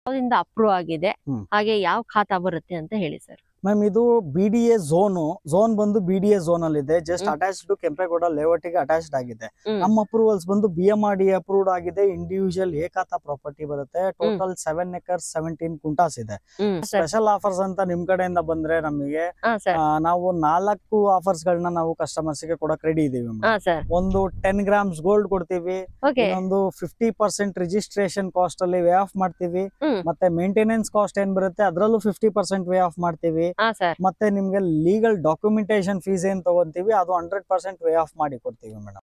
ಯಾವ್ದಿಂದ approve ಆಗಿದೆ ಹಾಗೆ ಯಾವ ಖಾತಾ ಬರುತ್ತೆ ಅಂತ ಹೇಳಿ ಸರ್. ಮ್ಯಾಮ್ ಇದು BDA ಝೋನ್ ಬಂದು BDA ಝೋನ್ ಅಲ್ಲಿ ಇದೆ. Just attached to Kempegowda layout ಗೆ ಅಟ್ಯಾಚ್ಡ್ ಆಗಿದೆ. ನಮ್ಮ ಅಪ್ರೂವಲ್ಸ್ ಬಂದು BMRDA ಅಪ್ರೂವ್ಡ್ ಆಗಿದೆ. ಇಂಡಿವಿಜುವಲ್ ಏಕಾತಾ ಪ್ರಾಪರ್ಟಿ ಬರುತ್ತೆ. ಟೋಟಲ್ 7 ಎಕರ್ಸ್ 17 ಕುಂಟಾಸ್ ಇದೆ. ಸ್ಪೆಷಲ್ ಆಫರ್ಸ್ ಅಂತ ನಿಮ್ ಕಡೆಯಿಂದ ಬಂದ್ರೆ ನಮಗೆ ನಾವು 4 ಆಫರ್ಸ್ ಗಳನ್ನ ನಾವು ಕಸ್ಟಮರ್ಸ್ ಗೆ ಕೊಡಕ್ ರೆಡಿ ಇದೀವಿ. ಒಂದು 10 ಗ್ರಾಮ್ಸ್ ಗೋಲ್ಡ್ ಕೊಡ್ತೀವಿ, ಇನ್ನೊಂದು 50% ರಿಜಿಸ್ಟ್ರೇಷನ್ ಕಾಸ್ಟ್ ಅಲ್ಲಿ ವೇ ಆಫ್ ಮಾಡ್ತೀವಿ, ಮತ್ತೆ ಮೇಂಟೆನೆನ್ಸ್ ಕಾಸ್ಟ್ ಏನ್ ಬರುತ್ತೆ ಅದ್ರಲ್ಲೂ 50% ವೇ ಆಫ್ ಮಾಡ್ತೀವಿ, ಮತ್ತೆ ನಿಮ್ಗೆ ಲೀಗಲ್ ಡಾಕ್ಯುಮೆಂಟೇಶನ್ ಫೀಸ್ ಏನ್ ತಗೊಂತೀವಿ ಅದು 100% ವೇ ಆಫ್ ಮಾಡಿ ಕೊಡ್ತೀವಿ ಮೇಡಮ್.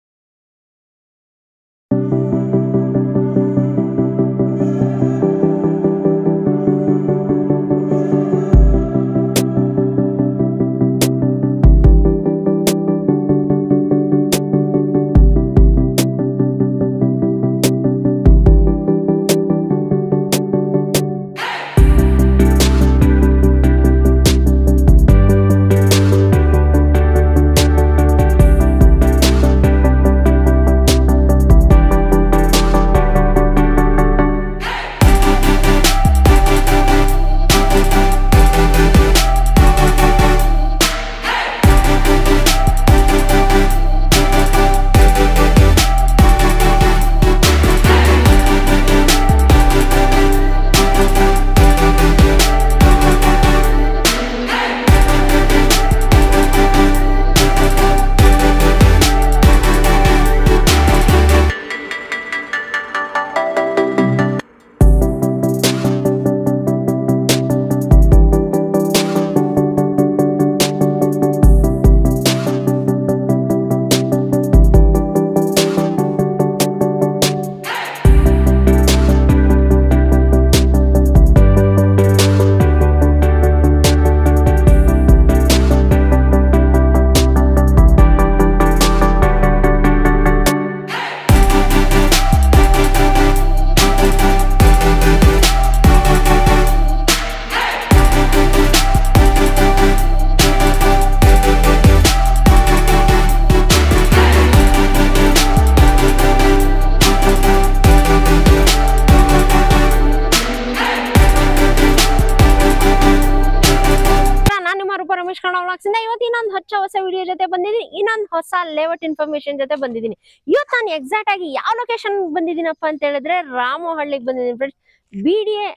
ಇವತ್ತು ಇನ್ನೊಂದು ಹೊಸ ವಿಡಿಯೋ ಜೊತೆ ಬಂದಿದ್ದೀನಿ, ಇನ್ನೊಂದು ಹೊಸ ಲೇಔಟ್ ಇನ್ಫಾರ್ಮೇಶನ್ ಜೊತೆ ಬಂದಿದ್ದೀನಿ. ಇವತ್ತು ನಾನು ಎಕ್ಸಾಕ್ಟ್ ಆಗಿ ಯಾವ ಲೊಕೇಶನ್ ಬಂದಿದ್ದೀನಪ್ಪ ಅಂತ ಹೇಳಿದ್ರೆ ರಾಮೋಹಳ್ಳಿಗೆ ಬಂದಿದ್ದೀನಿ ಫ್ರೆಂಡ್ಸ್. BDA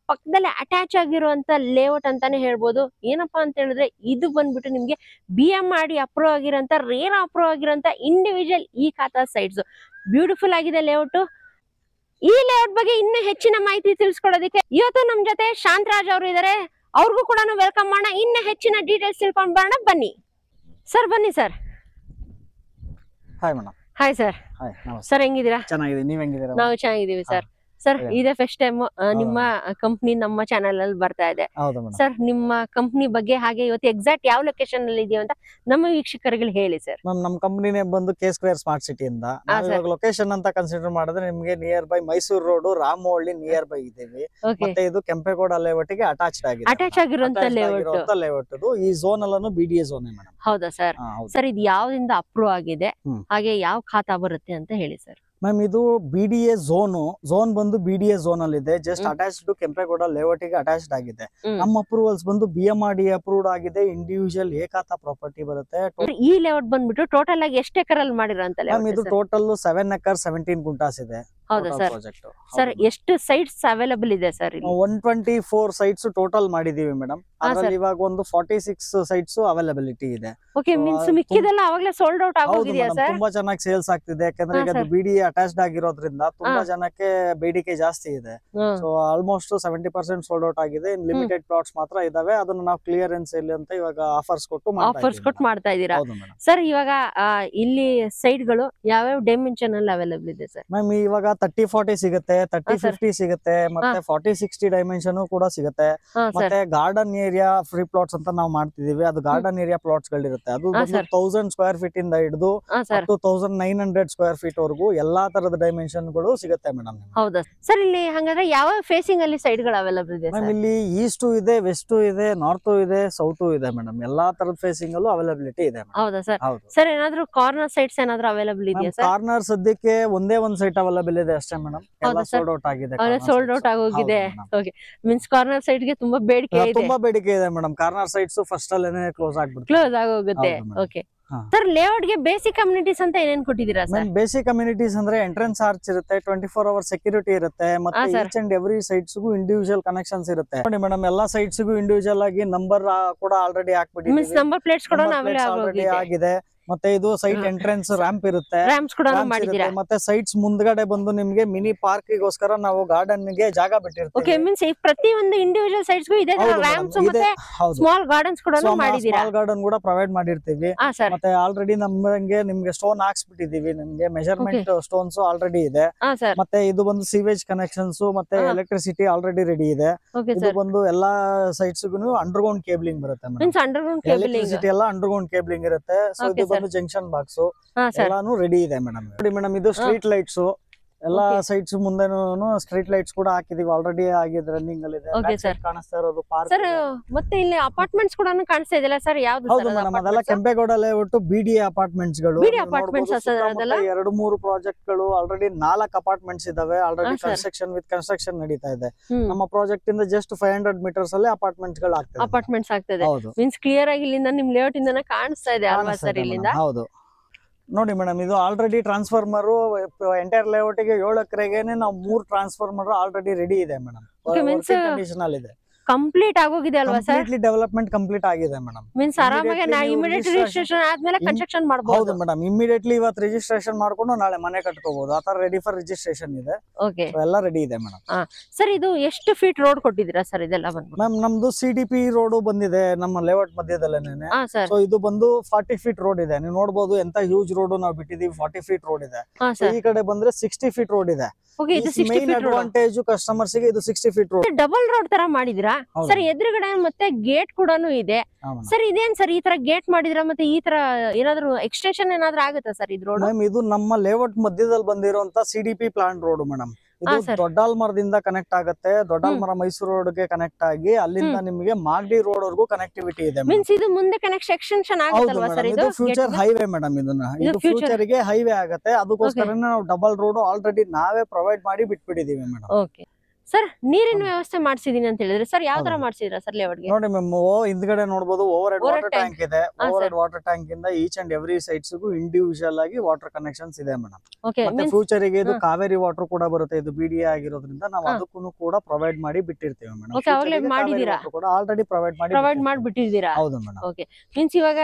ಪಕ್ಕದಲ್ಲೇ ಅಟ್ಯಾಚ್ ಆಗಿರುವಂತ ಲೇಔಟ್ ಅಂತಾನೆ ಹೇಳ್ಬೋದು. ಏನಪ್ಪಾ ಅಂತ ಹೇಳಿದ್ರೆ ಇದು ಬಂದ್ಬಿಟ್ಟು ನಿಮ್ಗೆ BMRDA ಅಪ್ರೂವ್ ಆಗಿರೋಂತ ರೇರಾ ಅಪ್ರೂವ್ ಆಗಿರೋಂತ individual E khata sites. Beautiful ಆಗಿದೆ ಲೇಔಟ್. ಈ ಲೇಔಟ್ ಬಗ್ಗೆ ಇನ್ನೂ ಹೆಚ್ಚಿನ ಮಾಹಿತಿ ತಿಳಿಸ್ಕೊಡೋದಕ್ಕೆ ಇವತ್ತು ನಮ್ ಜೊತೆ ಶಾಂತರಾಜ್ ಅವರು ಇದಾರೆ. ಅವ್ರಿಗೂ ಕೂಡ ವೆಲ್ಕಮ್ ಮಾಡೋಣ, ಇನ್ನು ಹೆಚ್ಚಿನ ಡೀಟೇಲ್ಸ್ ತಿಳ್ಕೊಂಡ್ ಬರೋಣ ಬನ್ನಿ ಸರ್. ಬನ್ನಿ sir. Hi madam. Hi sir. Sir ಹೆಂಗಿದ್ದೀರಾ? ಚೆನ್ನಾಗಿದ್ದೀನಿ, ನೀವ್ ಹೆಂಗಿದ್ದೀರಾ? ನಾವು ಚೆನ್ನಾಗಿದ್ದೀವಿ ಸರ್. ಸರ್ ಇದೇ ಫಸ್ಟ್ ಟೈಮ್ ನಿಮ್ಮ ಕಂಪ್ನಿ ನಮ್ಮ ಚಾನೆಲ್ ಅಲ್ಲಿ ಬರ್ತಾ ಇದೆ ಸರ್. ನಿಮ್ಮ ಕಂಪ್ನಿ ಬಗ್ಗೆ ಹಾಗೆ ಇವತ್ತು ಎಕ್ಸಾಕ್ಟ್ ಯಾವ ಲೊಕೇಶನ್ ಅಲ್ಲಿ ಇದೆಯೋ ಅಂತ ನಮ್ಮ ವೀಕ್ಷಕರಿಗೆ ಹೇಳಿ ಸರ್. ನಮ್ಮ ಕಂಪ್ನಿನೇ ಬಂದು K² ಸ್ಮಾರ್ಟ್ ಸಿಟಿ ಇಂದ ಲೊಕೇಶನ್ ಅಂತ ಕನ್ಸಿಡರ್ ಮಾಡಿದ್ರೆ ನಿಮ್ಗೆ nearby Mysuru road Ramohalli nearby ಇದ್ದೀವಿ. ಮತ್ತೆ ಇದು ಕೆಂಪೇಗೌಡ ಲೇಔಟ್ ಗೆ ಅಟ್ಯಾಚ್ಡ್ ಆಗಿದೆ. ಅಟ್ಯಾಚ್ ಆಗಿರುವಂತ ಲೇಔಟ್ ಇದು. ಈ ಝೋನ್ ಅಲ್ಲೂ BDA ಝೋನ್ ಮೇಡಮ್. ಹೌದಾ ಸರ್? ಸರ್ ಇದು ಯಾವ್ದಿಂದ ಅಪ್ರೂವ್ ಆಗಿದೆ ಹಾಗೆ ಯಾವ ಖಾತಾ ಬರುತ್ತೆ ಅಂತ ಹೇಳಿ ಸರ್. ಮ್ಯಾಮ್ ಇದು BDA ಝೋನ್ ಬಂದು BDA ಝೋನ್ ಅಲ್ಲಿ ಇದೆ. Just attached to Kempegowda layout ಗೆ ಅಟ್ಯಾಚ್ಡ್ ಆಗಿದೆ. ನಮ್ಮ ಅಪ್ರೂವಲ್ಸ್ ಬಂದು BMRDA ಅಪ್ರೂವ್ಡ್ ಆಗಿದೆ. ಇಂಡಿವಿಜುವಲ್ ಏಕಾತಾ ಪ್ರಾಪರ್ಟಿ ಬರುತ್ತೆ. ಈ ಲೇಔಟ್ ಬಂದ್ಬಿಟ್ಟು ಟೋಟಲ್ ಆಗಿ ಎಷ್ಟು ಎಕರ್ ಅಲ್ಲಿ ಮಾಡಿರೋಂತ ಲೇಔಟ್? ಇದು ಟೋಟಲ್ 7 ಎಕರ್ಸ್ 17 ಕುಂಟಾಸ್ ಇದೆ. ಹೌದಾ ಸರ್? ಸರ್ ಎಷ್ಟು ಸೈಟ್ಸ್ ಅವೈಲೇಬಲ್ ಇದೆ ಸರ್? 124 ಸೈಟ್ಸ್ ಟೋಟಲ್ ಮಾಡಿದೀವಿ ಮೇಡಮ್. ಅದ್ರಲ್ಲಿ ಇವಾಗ ಒಂದು 46 ಸೈಟ್ಸ್ ಅವೈಲಬಿಲಿಟಿ ಇದೆ. ಓಕೆ, ಮೀನ್ಸ್ ಮಿಕ್ಕಿದೆಲ್ಲ ಅವಾಗಲೇ ಸೋಲ್ಡ್ ಔಟ್ ಆಗೋಗಿದೆಯಾ ಸರ್? ತುಂಬಾ ಚೆನ್ನಾಗಿ ಸೇಲ್ಸ್ ಆಗ್ತಿದೆ. ಯಾಕಂದ್ರೆ ಈಗ ಅದು BDA ಅಟ್ಯಾಚ್ಡ್ ಆಗಿರೋದ್ರಿಂದ ತುಂಬಾ ಜನಕ್ಕೆ ಬೇಡಿಕೆ ಜಾಸ್ತಿ ಇದೆ. ಸೊ ಆಲ್ಮೋಸ್ಟ್ 70% ಸೋಲ್ಡ್ ಔಟ್ ಆಗಿದೆ. ಲಿಮಿಟೆಡ್ ಪ್ಲಾಟ್ಸ್ ಮಾತ್ರ ಇದಾವೆ. ಅದನ್ನ ನಾವು ಕ್ಲಿಯರೆನ್ಸ್ ಇಲ್ಲಿ ಅಂತ ಇವಾಗ ಆಫರ್ಸ್ ಕೊಟ್ಟು ಮಾಡ್ತಾ ಇದೀರಾ ಸರ್. ಇವಾಗ ಇಲ್ಲಿ ಸೈಟ್ ಗಳು ಯಾವ ಡೈಮೆನ್ಷನ್ ಅಲ್ಲಿ ಅವೈಲೇಬಲ್ ಇದೆ ಸರ್? ಮ್ಯಾಮ್ ಇವಾಗ 30-40 ಸಿಗುತ್ತೆ, 30-50 ಸಿಗುತ್ತೆ, ಮತ್ತೆ 40-60 ಡೈಮೆನ್ಷನ್ ಕೂಡ ಸಿಗುತ್ತೆ. ಮತ್ತೆ ಗಾರ್ಡನ್ ಏರಿಯಾ ಫ್ರೀ ಪ್ಲಾಟ್ಸ್ ಅಂತ ನಾವು ಮಾಡ್ತಿದೀವಿ. ಅದು ಗಾರ್ಡನ್ ಏರಿಯಾ ಪ್ಲಾಟ್ಸ್ ಗಳಿರುತ್ತೆ. ಅದು 1000 ಸ್ಕ್ವೇರ್ ಫೀಟ್ ಇಂದ ಹಿಡಿದು 1900 ಸ್ಕ್ವೇರ್ ಫೀಟ್ ವರೆಗೂ ಎಲ್ಲಾ ತರದ ಡೈಮೆನ್ಷನ್ ಗಳು ಸಿಗುತ್ತೆ ಮೇಡಮ್. ಹೌದಾ ಸರ್? ಇಲ್ಲಿ ಹಂಗಾದ್ರೆ ಯಾವ ಫೇಸಿಂಗ್ ಅಲ್ಲಿ ಸೈಡ್ ಗಳು ಅವೈಲೇಬಲ್ ಇದೆ? ಇಲ್ಲಿ ಈಸ್ಟ್ ಇದೆ, ವೆಸ್ಟ್ ಇದೆ, ನಾರ್ತ್ ಇದೆ, ಸೌತ್ ಇದೆ ಮೇಡಮ್. ಎಲ್ಲಾ ತರದ ಫೇಸಿಂಗ್ ಅಲ್ಲೂ ಅವೈಲಬಿಲಿಟಿ ಇದೆ. ಹೌದಾ ಸರ್? ಸರ್ ಏನಾದ್ರು ಕಾರ್ನರ್ ಸೈಟ್ಸ್ ಏನಾದ್ರು ಅವೈಲೇಬಲ್ ಇದೆಯಾ ಸರ್? ಕಾರ್ನರ್ ಸದ್ಯಕ್ಕೆ ಒಂದೇ ಒಂದ್ ಸೈಟ್ ಅವೈಲೇಬಲ್ ಇದೆ ಅಷ್ಟೇ ಮೇಡಮ್, ಎಲ್ಲ ಹೌದಾ sir? ಸೋಲ್ಡ್ ಔಟ್ ಆಗಿದೆ. ಸೋಲ್ಡ್ ಔಟ್ ಆಗೋಗಿದೆ. ಓಕೆ, ಮೀನ್ಸ್ ಕಾರ್ನರ್ ಸೈಡ್ ಗೆ ತುಂಬಾ ಬೇಡಿಕೆ ಇದೆ. ತುಂಬಾ ಬೇಡಿಕೆ ಇದೆ ಮೇಡಮ್. ಕಾರ್ನರ್ ಸೈಡ್ಸ್ ಫಸ್ಟ್ ಅಲ್ಲೇನೆ ಕ್ಲೋಸ್ ಆಗ್ಬಿಡುತ್ತೆ, ಕ್ಲೋಸ್ ಆಗೋಗುತ್ತೆ. ಹೌದು madam. ಓಕೆ ಹಾ. ಸರ್, ಲೇಔಟ್ ಗೆ ಬೇಸಿಕ್ ಕಮ್ಯುನಿಟೀಸ್ ಅಂತ ಏನೇನ್ ಕೊಟ್ಟಿದ್ದೀರಾ ಸರ್? ಬೇಸಿಕ್ ಕಮ್ಯುನಿಟೀಸ್ ಅಂದ್ರೆ ಎಂಟ್ರೆನ್ಸ್ ಆರ್ಚ್ ಇರುತ್ತೆ, 24 ಅವರ್ ಸೆಕ್ಯೂರಿಟಿ ಇರುತ್ತೆ, ಮತ್ತೆ ಹಾ, sir. Each and every sites ಗೂ ಇಂಡಿವಿಜುವಲ್ ಕನೆಕ್ಷನ್ಸ್ ಇರುತ್ತೆ. ನೋಡಿ ಮೇಡಮ್, ಎಲ್ಲಾ ಸೈಟ್ಸ್ ಗೂ ಇಂಡಿವಿಜುವಲ್ ಆಗಿ ನಂಬರ್ ಕೂಡ ಆಲ್ರೆಡಿ ಮೀನ್ಸ್ ಹಾಕ್ಬಿಟ್ಟಿದ್ದೀವಿ, ನಂಬರ್ ಪ್ಲೇಟ್ಸ್ ಕೂಡ ಆಲ್ರೆಡಿ ಆಗಿದೆ. ಮತ್ತೆ ಇದು ಸೈಟ್ ಎಂಟ್ರೆನ್ಸ್ ರ್ಯಾಂಪ್ ಇರುತ್ತೆ, ರ್ಯಾಂಪ್ಸ್ ಕೂಡ ramps ಮಾಡಿದ್ದೀರಾ. ಇರುತ್ತೆ. ಮತ್ತೆ ಸೈಟ್ಸ್ ಮುಂದ್ಗಡೆ ಬಂದು ನಿಮ್ಗೆ ಮಿನಿ ಪಾರ್ಕ್ ಗೋಸ್ಕರ ನಾವು ಗಾರ್ಡನ್ ಗೆ ಜಾಗ ಓಕೆ, ಬಿಟ್ಟಿರ್ತೀವಿ. ಮೀನ್ಸ್ ಪ್ರತಿ ಒಂದು ಇಂಡಿವಿಜುವಲ್ ಸೈಟ್ಸ್ ಗೂ ಇದೇ ತರ ಹೌದು madam, ರ್ಯಾಂಪ್ಸ್ ಇದೆ. ಮತ್ತೆ ಹೌದು, ಸ್ಮಾಲ್ ಗಾರ್ಡನ್ಸ್ ಕೂಡ ಮಾಡಿದ್ದೀರಾ. ಸ್ಮಾಲ್ ಗಾರ್ಡನ್ ಕೂಡ ಪ್ರೊವೈಡ್ ಮಾಡಿರ್ತೀವಿ. ಹಾ ಸರ್. ಮತ್ತೆ ಆಲ್ರೆಡಿ ನಮ್ಗೆ ನಿಮ್ಗೆ ಸ್ಟೋನ್ ಹಾಕ್ಸ್ಬಿಟ್ಟಿದೀವಿ, ನಿಮ್ಗೆ ಮೆಜರ್ಮೆಂಟ್ ಸ್ಟೋನ್ಸ್ ಆಲ್ರೆಡಿ ಇದೆ. ಹಾ ಸರ್. ಮತ್ತೆ ಇದು ಬಂದು ಸೀವೇಜ್ ಕನೆಕ್ಷನ್ಸ್ ಮತ್ತೆ ಎಲೆಕ್ಟ್ರಿಸಿಟಿ ಆಲ್ರೆಡಿ ರೆಡಿ ಇದೆ. ಓಕೆ ಇದು ಸರ್. ಬಂದು ಎಲ್ಲಾ ಸೈಟ್ಸ್ ಅಂಡರ್ಗ್ರೌಂಡ್ ಕೇಬಲಿಂಗ್ ಬರುತ್ತೆ madam. Means underground cabling. Electricity ಎಲ್ಲ ಅಂಡರ್ಗ್ರೌಂಡ್ ಕೇಬಲಿಂಗ್ ಇರುತ್ತೆ. ಸೊ Okay, ಇದು ಬಂದು ಜಂಕ್ಷನ್ ಬಾಕ್ಸ್ ಹಾ ಸರ್. ಎಲ್ಲಾನು ರೆಡಿ ಇದೆ ಮೇಡಮ್. ನೋಡಿ ಮೇಡಮ್, ಇದು ಸ್ಟ್ರೀಟ್ ಲೈಟ್ಸ್ ಎಲ್ಲಾ Okay. ಸೈಟ್ಸ್ ಮುಂದೆನೂ ಸ್ಟ್ರೀಟ್ ಲೈಟ್ಸ್ ಕೂಡ ಹಾಕಿದೀವಿ, ಆಲ್ರೆಡಿ ಆಗಿದೆ, ರನ್ನಿಂಗ್ ಅಲ್ಲಿ ಇದೆ. Okay, Back side sir. ಕಾಣಿಸ್ತಾ ಇರೋದು ಪಾರ್ಕ್. ಸರ್, ಮತ್ತೆ ಇಲ್ಲಿ ಅಪಾರ್ಟ್ಮೆಂಟ್ಸ್ ಕೂಡ ಕಾಣಿಸ್ತಾ ಇದೆಯಲ್ಲ ಸರ್, ಯಾವ್ದು ಹೌದು ಸರ್? ಮೇಡಮ್, ಅದೆಲ್ಲ ಕೆಂಪೇಗೌಡ ಲೇಔಟ್ BDA ಅಪಾರ್ಟ್ಮೆಂಟ್ಸ್ ಗಳು. BDA apartments ಅದೆಲ್ಲ? 2-3 ಪ್ರಾಜೆಕ್ಟ್ ಗಳು ಆಲ್ರೆಡಿ 4 ಅಪಾರ್ಟ್ಮೆಂಟ್ಸ್ ಇದಾವೆ. ಆಲ್ರೆಡಿ ಹಾ, sir. ಕನ್ಸ್ಟ್ರಕ್ಷನ್ ನಡೀತಾ ಇದೆ. ನಮ್ಮ ಪ್ರಾಜೆಕ್ಟ್ ಇಂದ ಜಸ್ಟ್ 500 ಮೀಟರ್ಸ್ ಅಲ್ಲಿ ಅಪಾರ್ಟ್ಮೆಂಟ್ಸ್ ಗಳು ಆಗ್ತದೆ. ಅಪಾರ್ಟ್ಮೆಂಟ್ಸ್ ಆಗ್ತದೆ. ಹೌದು, ಮೀನ್ಸ್ ಕ್ಲಿಯರ್ ಆಗಿ ಇಲ್ಲಿಂದ ನಿಮ್ ಲೇಔಟ್ ಇಂದ ಕಾಣಿಸ್ತಾ ಇದೆ ಅಲ್ವಾ ಕಾಣಿಸ್ತಾ ಸರ್ ಇದೆ ಇಲ್ಲಿಂದ? madam. ಹೌದು ನೋಡಿ ಮೇಡಮ್, ಇದು ಆಲ್ರೆಡಿ ಟ್ರಾನ್ಸ್ಫಾರ್ಮರ್ ಎಂಟೈರ್ ಲೇಔಟ್ ಗೆ 7 ಎಕರೆಗೆನೆ ನಾವು 3 ಟ್ರಾನ್ಸ್ಫಾರ್ಮರ್ ಆಲ್ರೆಡಿ ರೆಡಿ ಇದೆ ಮೇಡಮ್. Okay, means ಕಂಡೀಷನ್ ಅಲ್ಲಿ ಇದೆ, ಕಂಪ್ಲೀಟ್ ಆಗೋಗಿದೆ ಅಲ್ವಾ ಸರ್? ಕಂಪ್ಲೀಟ್ಲಿ ಡೆವಲಪ್ಮೆಂಟ್ ಕಂಪ್ಲೀಟ್ ಆಗಿದೆ ಮೇಡಮ್. ಮೀನ್ಸ್ ಆರಾಮಾಗಿ ನಾ ಇಮಿಡಿಯೇಟ್ ರಿಜಿಸ್ಟ್ರೇಷನ್ ಆದ್ಮೇಲೆ ಕನ್ಸ್ಟ್ರಕ್ಷನ್ ಮಾಡಬಹುದು. ಹೌದು ಮೇಡಮ್, ಇಮಿಡಿಯೇಟ್ಲಿ ಇವತ್ತು ರಿಜಿಸ್ಟ್ರೇಷನ್ ಮಾಡ್ಕೊಂಡು ನಾಳೆ ಮನೆ ಕಟ್ಕೋಬಹುದು. ಆತರ ರೆಡಿ ಫಾರ್ ರಿಜಿಸ್ಟ್ರೇಷನ್ ಇದೆ. ಓಕೆ ಎಲ್ಲ ರೆಡಿ ಇದೆ ಮೇಡಮ್. ಸರ್, ಇದು ಎಷ್ಟು ಫೀಟ್ ರೋಡ್ ಕೊಟ್ಟಿದ್ದೀರಾ ಸರ್ ಇದೆಲ್ಲ ಬಂದು? ಮ್ಯಾಮ್, ನಮ್ದು CDP ರೋಡ್ ಬಂದಿದೆ ನಮ್ಮ ಲೇಔಟ್ ಮಧ್ಯದಲ್ಲೇನೆ. ಹಾ ಸರ್. ಸೊ ಇದು ಬಂದು 40 ಫೀಟ್ ರೋಡ್ ಇದೆ. ನೀವು ನೋಡಬಹುದು ಎಂತ ಹ್ಯೂಜ್ ರೋಡ್ ನಾವು ಬಿಟ್ಟಿದೀವಿ. 40 ಫೀಟ್ ರೋಡ್ ಇದೆ. ಹಾ ಸರ್. ಈ ಕಡೆ ಬಂದ್ರೆ 60 ಫೀಟ್ ರೋಡ್ ಇದೆ. ಓಕೆ, ಇದು 60 main feet road. Advantage customers ಗೆ ಇದು 60 ಫೀಟ್ ರೋಡ್. ಡಬಲ್ ರೋಡ್ ತರ ಮಾಡಿದಿರಾ ಹೌದು. ಸರ್? ಎದುರುಗಡೆ ಮತ್ತೆ ಗೇಟ್ ಕೂಡ ಇದೆ ಸರ್. ಇದೇನ್ ಸರ್ ಈ ತರ ಗೇಟ್ ಮಾಡಿದಿರಾ? ಮತ್ತೆ ಈ ತರ ಏನಾದ್ರು ಎಕ್ಸ್ಟೆನ್ಷನ್ ಏನಾದ್ರು ಆಗುತ್ತಾ ಸರ್ ಇದು ರೋಡ್? ಮ್ಯಾಮ್, ಇದು ನಮ್ಮ ಲೇಔಟ್ ಮಧ್ಯದಲ್ಲಿ ಬಂದಿರುವಂತ CDP ಪ್ಲಾನ್ ರೋಡ್ ಮೇಡಮ್. ಹಾ, ಇದು sir. ದೊಡ್ಡಾಲ್ಮರದಿಂದ ಕನೆಕ್ಟ್ ಆಗುತ್ತೆ. ದೊಡ್ಡಾಲ್ಮರ ಮೈಸೂರು ರೋಡ್ ಗೆ ಕನೆಕ್ಟ್ ಆಗಿ ಅಲ್ಲಿಂದ ನಿಮಗೆ ಮಾಗಡಿ ರೋಡ್ ವರ್ಗೂ ಕನೆಕ್ಟಿವಿಟಿ ಇದೆ. ಮೀನ್ಸ್ ಇದು ಮುಂದೆ ಕನೆಕ್ಷನ್ ಎಕ್ಸ್ಟೆನ್ಷನ್ ಆಗುತ್ತಲ್ವಾ ಸರ್? ಇದು ಫ್ಯೂಚರ್ ಹೈವೇ ಮೇಡಮ್. ಇದು ಫ್ಯೂಚರ್ ಗೆ ಹೈವೇ ಆಗುತ್ತೆ. ಅದಕ್ಕೋಸ್ಕರ ನಾವು ಡಬಲ್ ರೋಡ್ ಆಲ್ರೆಡಿ ನಾವೇ ಪ್ರೊವೈಡ್ ಮಾಡಿ ಬಿಟ್ಬಿಟ್ಟಿದೀವಿ ಮೇಡಮ್. ಓಕೆ ಸರ್, ನೀರಿನ ವ್ಯವಸ್ಥೆ ಮಾಡ್ಸಿದೀನಿ ಅಂತ ಹೇಳಿದ್ರೆ ಸರ್, ಯಾವ ತರ ಮಾಡ್ಸಿದ್ರ ಸರ್ ಲೇಔಟ್ಗೆ? ನೋಡಿ ಮ್ಯಾಮ್, ಹಿಂದ್ಗಡೆ ನೋಡಬಹುದು over head Overhead water tank ಇದೆ. ಹಾ, over sir. Head water tank ಇಂದ ಈಚ್ ಅಂಡ್ ಎವ್ರಿ ಸೈಟ್ಸ್ ಗೂ ಇಂಡಿವಿಜುವಲ್ ಆಗಿ ವಾಟರ್ ಕನೆಕ್ಷನ್ಸ್ ಇದೆ ಮೇಡಮ್. ಓಕೆ, ಮತ್ತೆ ಮೀನ್ಸ್ ಫ್ಯೂಚರ್ ಗೆ ಇದು ಹಾ. ಕಾವೇರಿ ವಾಟರ್ ಕೂಡ ಬರುತ್ತೆ. ಇದು BDA ಆಗಿರೋದ್ರಿಂದ ನಾವು ಹಾ. ಅದಕ್ಕೂ ಕೂಡ ಪ್ರೊವೈಡ್ ಮಾಡಿ ಬಿಟ್ಟಿರ್ತೀವಿ ಮೇಡಮ್. Okay, ಅವಾಗ್ಲೇ ಮಾಡಿದೀರಾ? ಕೂಡ ಆಲ್ರೆಡಿ ಪ್ರೊವೈಡ್ ಮಾಡ್ಬಿಟ್ಟಿದ್ದೀರಾ? ಹೌದು ಮೇಡಮ್. ಓಕೆ, ಮೀನ್ಸ್ ಇವಾಗ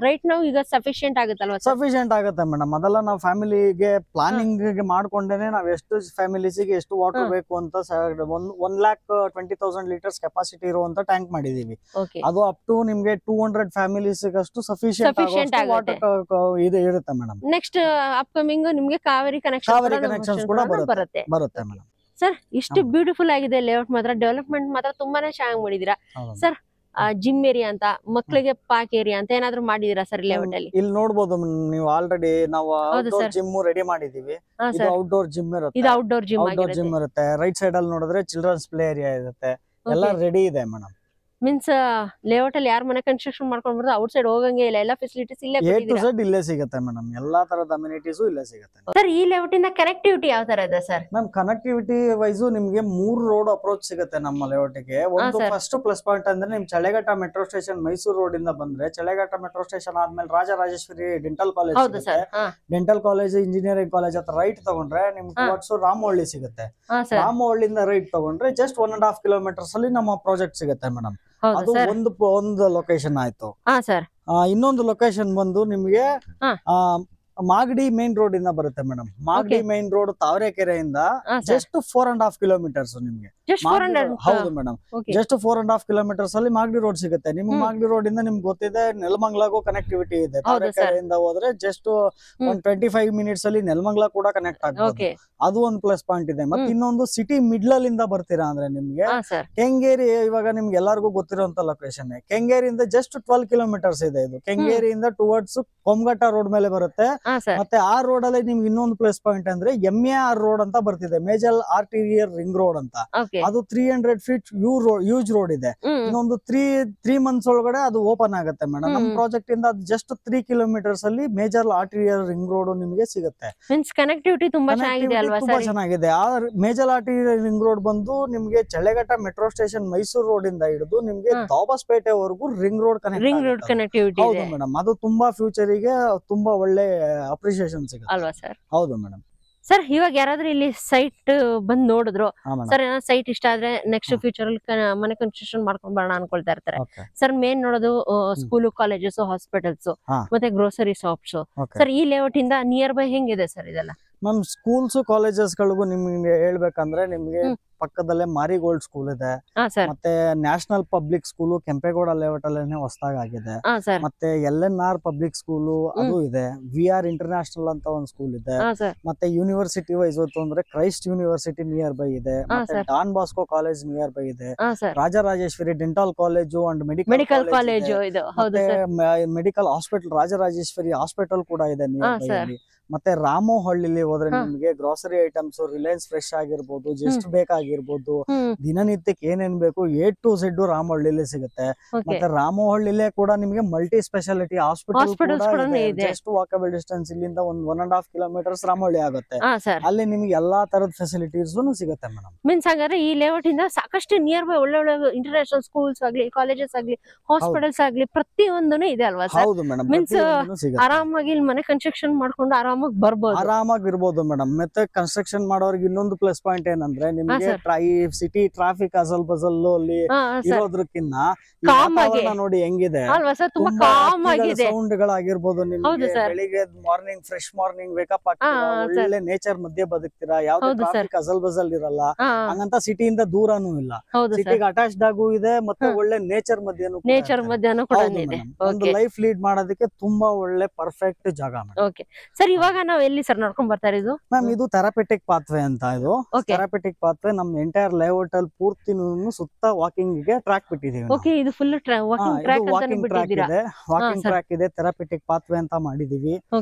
ರೈಟ್ ನಾವು ಈಗ ಸಫಿಶಿಯಂಟ್ ಆಗುತ್ತಲ್ವಾ ಸರ್? ಸಫಿಶಿಯಂಟ್ ಆಗುತ್ತೆ ಮೇಡಮ್. ಅದೆಲ್ಲ ನಾವು ಫ್ಯಾಮಿಲಿಗೆ ಪ್ಲಾನಿಂಗ್ ಮಾಡ್ಕೊಂಡೇನೆ ನಾವ್ ಎಷ್ಟು ಫ್ಯಾಮಿಲೀಸ್ ಗೆ ಎಷ್ಟು ವಾಟರ್ ಬೇಕು ಅಂತ 1,20,000 ಲೀಟರ್ಸ್ ಕೆಪಾಸಿಟಿ ಇರುವಂತ ಟ್ಯಾಂಕ್ ಮಾಡಿದೀವಿ. ಓಕೆ, ಅದು ಅಪ್ ಟು ನಿಮ್ಗೆ 200 ಫ್ಯಾಮಿಲೀಸ್ ಅಷ್ಟು Sufficient ಸಫಿಶಿಯಂಟ್ ಆಗುತ್ತೆ. ವಾಟರ್ ಇದು ಇರುತ್ತೆ ಮೇಡಮ್. ನೆಕ್ಸ್ಟ್ ಅಪ್ಕಮಿಂಗ್ ನಿಮ್ಗೆ ಕಾವೇರಿ ಕಾವೇರಿ ಕನೆಕ್ಷನ್ಸ್ ಕೂಡ ಬರುತ್ತೆ. ಬರುತ್ತೆ ಮೇಡಮ್. ಸರ್, ಇಷ್ಟು ಹೌದು. ಬ್ಯೂಟಿಫುಲ್ ಆಗಿದೆ ಲೇಔಟ್ ಮಾತ್ರ. ಡೆವಲಪ್ಮೆಂಟ್ ಮಾತ್ರ ತುಂಬಾನೇ ಚೆನ್ನಾಗಿ ಮಾಡಿದೀರಾ ಸರ್. ಜಿಮ್ ಏರಿಯಾ ಅಂತ, ಮಕ್ಕಳಿಗೆ ಪಾರ್ಕ್ ಏರಿಯಾ ಅಂತ ಏನಾದ್ರು ಮಾಡಿದೀರಾ ಸರ್ ಲೇಔಟ್ ಅಲ್ಲಿ? ಇಲ್ಲಿ ನೋಡಬಹುದು ನೀವು ಆಲ್ರೆಡಿ ನಾವು ಹೌದು ಔಟ್ಡೋರ್ sir. ಜಿಮ್ ರೆಡಿ ಮಾಡಿದೀವಿ. ಹಾ ಇದು ಸರ್, ಔಟ್ಡೋರ್ ಜಿಮ್ ಇರುತ್ತೆ. ಇದು ಔಟ್ಡೋರ್ ಜಿಮ್ ಔಟ್ಡೋರ್ ಆಗಿರುತ್ತೆ. ಜಿಮ್ ಇರುತ್ತೆ. ರೈಟ್ ಸೈಡ್ ಅಲ್ಲಿ ನೋಡಿದ್ರೆ ಚಿಲ್ಡ್ರನ್ಸ್ ಪ್ಲೇ ಏರಿಯಾ ಇರುತ್ತೆ. ಎಲ್ಲ ರೆಡಿ ಇದೆ ಮೇಡಮ್. ಮೀನ್ಸ್ ಲೇಔಟ್ ಅಲ್ಲಿ ಯಾರು ಮನೆ ಕನ್ಸ್ಟ್ರಕ್ಷನ್ ಮಾಡ್ಕೊಂಡು ಬರೋದು ಔಟ್ ಸೈಡ್ ಹೋಗಂಗೆ ಇಲ್ಲ, ಎಲ್ಲ ಫೆಸಿಲಿಟೀಸ್ ಇಲ್ಲೇ A to ಕೊಟ್ಟಿದ್ದೀರಾ Z ಇಲ್ಲೇ ಸಿಗುತ್ತೆ ಮೇಡಮ್. ಎಲ್ಲಾ ತರದ ಅಮ್ಯುನಿಟೀಸ್ ಇಲ್ಲೇ ಸಿಗುತ್ತೆ ಸರ್. ಈ ಲೇಔಟ್ ಇಂದ ಕನೆಕ್ಟಿವಿಟಿ ಯಾವ ತರ ಇದೆ ಸರ್? ಮ್ಯಾಮ್, ಕನೆಕ್ಟಿವಿಟಿ ವೈಸ್ ನಿಮ್ಗೆ 3 ರೋಡ್ ಅಪ್ರೋಚ್ ಸಿಗುತ್ತೆ ನಮ್ಮ ಲೇಔಟ್ ಗೆ. ಒಂದು sir. ಫಸ್ಟ್ ಪ್ಲಸ್ ಪಾಯಿಂಟ್ ಅಂದ್ರೆ ನಿಮ್ ಚಳೆಘಾಟ ಮೆಟ್ರೋ ಸ್ಟೇಷನ್ ಮೈಸೂರು ರೋಡ್ ಇಂದ ಬಂದ್ರೆ ಚಳೆಘಾಟ ಮೆಟ್ರೋ ಸ್ಟೇಷನ್ ಆದ್ಮೇಲೆ ರಾಜರಾಜೇಶ್ವರಿ ಡೆಂಟಲ್ ಕಾಲೇಜ್ ಹೌದು ಸಿಗುತ್ತೆ. ಸರ್. ಹಾ ಡೆಂಟಲ್ ಕಾಲೇಜ್, ಇಂಜಿನಿಯರಿಂಗ್ ಕಾಲೇಜ್ ಹತ್ರ ರೈಟ್ ತಗೊಂಡ್ರೆ ನಿಮ್ಗೆ ಹಾ. ಟುವರ್ಡ್ಸ್ ರಾಮವಳ್ಳಿ ಸಿಗುತ್ತೆ. ಹಾ ಸರ್. ರಾಮವಳ್ಳಿಯಿಂದ ರೈಟ್ ತಗೊಂಡ್ರೆ ಜಸ್ಟ್ 1.5 ಕಿಲೋಮೀಟರ್ಸ್ ಅಲ್ಲಿ ನಮ್ಮ ಪ್ರಾಜೆಕ್ಟ್ ಸಿಗುತ್ತೆ ಮೇಡಮ್. ಹೌದು ಅದು ಸರ್. ಒಂದು ಲೊಕೇಶನ್ ಆಯ್ತು. ಹಾ ಸರ್. ಇನ್ನೊಂದು ಲೊಕೇಶನ್ ಬಂದು ನಿಮ್ಗೆ ಹಾ. ಮಾಗಡಿ ಮೇನ್ ರೋಡ್ ಇಂದ ಬರುತ್ತೆ madam. Magadi Okay. Main road ತಾವರೆಕೆರೆಯಿಂದ ಹಾ ಸರ್. ಜಸ್ಟ್ 4.5 ಕಿಲೋಮೀಟರ್ಸ್ ನಿಮ್ಗೆ. ಜಸ್ಟ್ ಮಾಗಡಿ 400. road- ಹೌದು ಮೇಡಮ್. ಓಕೆ, ಜಸ್ಟ್ 4.5 ಕಿಲೋಮೀಟರ್ಸ್ ಅಲ್ಲಿ ಮಾಗಡಿ ರೋಡ್ ಸಿಗುತ್ತೆ. ನಿಮ್ಗೆ ಮಾಗಡಿ ರೋಡ್ ಇಂದ ನಿಮ್ಗೆ ಗೊತ್ತಿದೆ ನೆಲಮಂಗ್ಲಾಗೂ ಕನೆಕ್ಟಿವಿಟಿ ಇದೆ. ಹೌದು sir. ತಾವರೆಕೆರೆಯಿಂದ ಹೋದ್ರೆ ಜಸ್ಟ್ ಒಂದ್ 25 ಮಿನಿಟ್ಸ್ ಅಲ್ಲಿ ನೆಲಮಂಗ್ಲಾ ಕೂಡ ಕನೆಕ್ಟ್ ಆಗ್ಬೋದು. ಓಕೆ. ಅದು ಒಂದು ಪ್ಲಸ್ ಪಾಯಿಂಟ್ ಇದೆ. ಮತ್ತೆ ಇನ್ನೊಂದು ಸಿಟಿ ಮಿಡ್ಲ್ ಇಂದ ಬರ್ತೀರಾ ಅಂದ್ರೆ ನಿಮ್ಗೆ ಹಾ ಸರ್. ಕೆಂಗೇರಿ, ಇವಾಗ ನಿಮ್ಗೆ ಎಲ್ಲರಿಗೂ ಗೊತ್ತಿರುವಂತ ಲೊಕೇಶನ್. ಕೆಂಗೇರಿಯಿಂದ ಜಸ್ಟ್ 12 ಕಿಲೋಮೀಟರ್ಸ್ ಇದೆ. ಇದು ಕೆಂಗೇರಿಯಿಂದ ಟುವರ್ಡ್ಸ್ ಕೊಂಗಘಟ್ಟ ರೋಡ್ ಮೇಲೆ ಬರುತ್ತೆ. ಹಾ ಸರ್. ಮತ್ತೆ ಆ ರೋಡ್ ಅಲ್ಲಿ ನಿಮ್ಗೆ ಇನ್ನೊಂದು ಪ್ಲಸ್ ಪಾಯಿಂಟ್ ಅಂದ್ರೆ MAR ರೋಡ್ ಅಂತ ಬರ್ತಿದೆ, ಮೇಜರ್ ಆರ್ಟಿರಿಯರ್ ರಿಂಗ್ ರೋಡ್ ಅಂತ. ಓಕೆ. ಅದು 300 ಫೀಟ್ ಯೂಸ್ ರೋಡ್ ಇದೆ. ಇನ್ನೊಂದು 3 ಮಂತ್ಸ್ ಒಳಗಡೆ ಅದು ಓಪನ್ ಆಗುತ್ತೆ ಮೇಡಮ್. ನಮ್ ಪ್ರಾಜೆಕ್ಟ್ ಇಂದ ಅದು ಜಸ್ಟ್ 3 ಕಿಲೋಮೀಟರ್ಸ್ ಅಲ್ಲಿ ಮೇಜರ್ ಆರ್ಟಿರಿಯಲ್ ರಿಂಗ್ ರೋಡ್ ನಿಮಗೆ ಸಿಗುತ್ತೆ. ಕನೆಕ್ಟಿವಿಟಿ ತುಂಬಾ ಚೆನ್ನಾಗಿದೆ ಅಲ್ವಾ ತುಂಬಾ ಚೆನ್ನಾಗಿದೆ. ಆ ಮೇಜರ್ ಆರ್ಟಿರಿಯಲ್ ರಿಂಗ್ ರೋಡ್ ಬಂದು ನಿಮ್ಗೆ ಚಳ್ಳೆಘಟ್ಟ ಮೆಟ್ರೋ ಸ್ಟೇಷನ್ ಮೈಸೂರು ರೋಡ್ ಇಂದ ಹಿಡಿದು ನಿಮ್ಗೆ ದಾಬಸ್ಪೇಟೆವರೆಗೂ ರಿಂಗ್ ರೋಡ್ ಕನೆಕ್ಟಿವಿಟಿ ಹೌದು ಮೇಡಮ್. ಅದು ತುಂಬಾ ಫ್ಯೂಚರ್ ಗೆ ತುಂಬಾ ಒಳ್ಳೆ ಅಪ್ರಿಸಿಯೇಷನ್ ಸಿಗುತ್ತೆ ಅಲ್ವಾ ಸರ್? ಹೌದು ಮೇಡಮ್. ಸರ್ ಇವಾಗ ಯಾರಾದ್ರೂ ಇಲ್ಲಿ ಸೈಟ್ ಬಂದ್ ನೋಡಿದ್ರು, ಸರ್ ಏನಾದ್ರು ಸೈಟ್ ಇಷ್ಟ ಆದ್ರೆ ನೆಕ್ಸ್ಟ್ ಫ್ಯೂಚರ್ ಅಲ್ಲಿ ಮನೆ ಕನ್ಸ್ಟ್ರಕ್ಷನ್ ಮಾಡ್ಕೊಂಡ್ ಬರೋಣ ಅನ್ಕೊಳ್ತಾ ಇರ್ತಾರೆ. ಸರ್ ಮೇನ್ ನೋಡೋದು ಸ್ಕೂಲ್, ಕಾಲೇಜಸ್, ಹಾಸ್ಪಿಟಲ್ಸ್ ಮತ್ತೆ ಗ್ರೋಸರಿ ಶಾಪ್ಸ್. ಸರ್ ಈ ಲೇಔಟ್ ಇಂದ ನಿಯರ್ ಬೈ ಹೆಂಗಿದೆ ಸರ್ ಇದೆಲ್ಲ? ಮ್ಯಾಮ್ ಸ್ಕೂಲ್ಸ್ ಕಾಲೇಜಸ್ ಗಳಿಗೂ ನಿಮ್ಗೆ ಹೇಳ್ಬೇಕಂದ್ರೆ ನಿಮ್ಗೆ ಪಕ್ಕದಲ್ಲೇ ಮಾರಿಗೋಲ್ಡ್ ಸ್ಕೂಲ್ ಇದೆ, ಮತ್ತೆ National Public School Kempegowda layout ಅಲ್ಲೇನೆ ಹೊಸದಾಗಿ ಆಗಿದೆ. ಮತ್ತೆ LNR ಪಬ್ಲಿಕ್ ಸ್ಕೂಲ್ ಅದು ಇದೆ. VR ಇಂಟರ್ನ್ಯಾಷನಲ್ ಅಂತ ಒಂದು ಸ್ಕೂಲ್ ಇದೆ. ಮತ್ತೆ ಯೂನಿವರ್ಸಿಟಿ ವೈಸ್ ಅಂದ್ರೆ ಕ್ರೈಸ್ಟ್ ಯೂನಿವರ್ಸಿಟಿ ನಿಯರ್ ಬೈ ಇದೆ. ಮತ್ತೆ Don Bosco College nearby ಇದೆ. Rajarajeshwari dental college and medical college, medical hospital Rajarajeshwari hospital ಕೂಡ ಇದೆ ನಿಯರ್ ಬೈ ಅಲ್ಲಿ. ಮತ್ತೆ ರಾಮೋಹಳ್ಳಿಲಿ ಹೋದ್ರೆ ನಿಮ್ಗೆ ಗ್ರೋಸರಿ ಐಟಮ್ಸ್, ರಿಲಯನ್ಸ್ ಫ್ರೆಶ್ ಆಗಿರ್ಬೋದು, ಜಸ್ಟ್ ಬೇಕಾಗಿರ್ಬೋದು, ದಿನನಿತ್ಯಕ್ಕೆ ಏನೇನ್ ಬೇಕು A to Z ರಾಮೋಹಳ್ಳಿಲಿ ಸಿಗುತ್ತೆ. ಮತ್ತೆ ರಾಮೋಹಳ್ಳಿಲೇ ಕೂಡ ನಿಮ್ಗೆ multi speciality hospital just walkable distance ಇಲ್ಲಿಂದ 1.5 ಕಿಲೋಮೀಟರ್ಸ್ ರಾಮೋಹಳ್ಳಿ ಆಗುತ್ತೆ. ಅಲ್ಲಿ ನಿಮ್ಗೆ ಎಲ್ಲಾ ತರದ ಫೆಸಿಲಿಟೀಸ್ ಸಿಗುತ್ತೆ ಮೇಡಮ್. ಮೀನ್ಸ್ ಹಾಗಾದ್ರೆ ಈ ಲೇಔಟ್ ಇಂದ ಸಾಕಷ್ಟು ನಿಯರ್ ಬೈ ಒಳ್ಳೆ ಒಳ್ಳೆ ಇಂಟರ್ನ್ಯಾಷನಲ್ ಸ್ಕೂಲ್ಸ್ ಆಗ್ಲಿ, ಕಾಲೇಜಸ್ ಆಗ್ಲಿ, ಹಾಸ್ಪಿಟಲ್ಸ್ ಆಗ್ಲಿ ಪ್ರತಿಯೊಂದೂ ಇದೆ ಅಲ್ವಾ ಸರ್? ಹೌದು ಮೇಡಮ್. ಮೀನ್ಸ್ ಆರಾಮಾಗಿ ಇಲ್ಲಿ ಮನೆ ಕನ್ಸ್ಟ್ರಕ್ಷನ್ ಮಾಡ್ಕೊಂಡು ಆರಾಮಾಗಿರ್ಬೋದು ಮೇಡಮ್. ಮತ್ತೆ ಕನ್ಸ್ಟ್ರಕ್ಷನ್ ಮಾಡೋರಿಗೆ ಇನ್ನೊಂದು ಪ್ಲಸ್ ಪಾಯಿಂಟ್ ಏನಂದ್ರೆ ನಿಮ್ಗೆ ಸಿಟಿ ಟ್ರಾಫಿಕ್ ಅಸಲ್ ಬಸಲ್ ಅಲ್ಲಿ ಇರೋದಕ್ಕಿಂತ ನೋಡಿ ಹೆಂಗಿದೆ, ಸೌಂಡ್ ಗಳಾಗಿರ್ಬೋದು, ನಿಮ್ಗೆ ಬೆಳಿಗ್ಗೆ ಮಾರ್ನಿಂಗ್ ಫ್ರೆಶ್ ಮಾರ್ನಿಂಗ್ ವೇಕಪ್ ಆಗ್ತೀರಾ, ಒಳ್ಳೆ ನೇಚರ್ ಮಧ್ಯೆ ಬದುಕ್ತೀರಾ, ಯಾವ್ದು ಟ್ರಾಫಿಕ್ ಅಸಲ್ ಬಸಲ್ ಇರಲ್ಲ. ಹಂಗಂತ ಸಿಟಿಯಿಂದ ದೂರನೂ ಇಲ್ಲ, ಸಿಟಿಗೆ ಅಟ್ಯಾಚ್ಡ್ ಆಗೂ ಇದೆ, ಮತ್ತೆ ಒಳ್ಳೆ ನೇಚರ್ ಮಧ್ಯನೂ ಒಂದು ಲೈಫ್ ಲೀಡ್ ಮಾಡೋದಕ್ಕೆ ತುಂಬಾ ಒಳ್ಳೆ ಪರ್ಫೆಕ್ಟ್ ಜಾಗ. ಸರ್ ಇವಾಗ ನಾವು ಎಲ್ಲಿ ಸರ್ ನೋಡ್ಕೊಂಡ್ ಬರ್ತಾ ಇರೋದು? ಮ್ಯಾಮ್ ಇದು ಥೆರಪೆಟಿಕ್ ಪಾತ್ವೆ ಅಂತ. ಇದು ಥೆರಪೆಟಿಕ್ ಪಾತ್ವೆ ನಮ್ ಎಂಟೈರ್ ಲೇಔಟ್ ಅಲ್ಲಿ ಪೂರ್ತಿ ಸುತ್ತ ವಾಕಿಂಗ್ ಗೆ ಟ್ರ್ಯಾಕ್ ಬಿಟ್ಟಿದೀವಿ. ಇದು ಫುಲ್ ವಾಕಿಂಗ್ ಟ್ರ್ಯಾಕ್ ಇದೆ. ವಾಕಿಂಗ್ ಟ್ರ್ಯಾಕ್ ಇದೆ, ಥೆರಪೆಟಿಕ್ ಪಾತ್ವೆ ಅಂತ ಮಾಡಿದೀವಿ.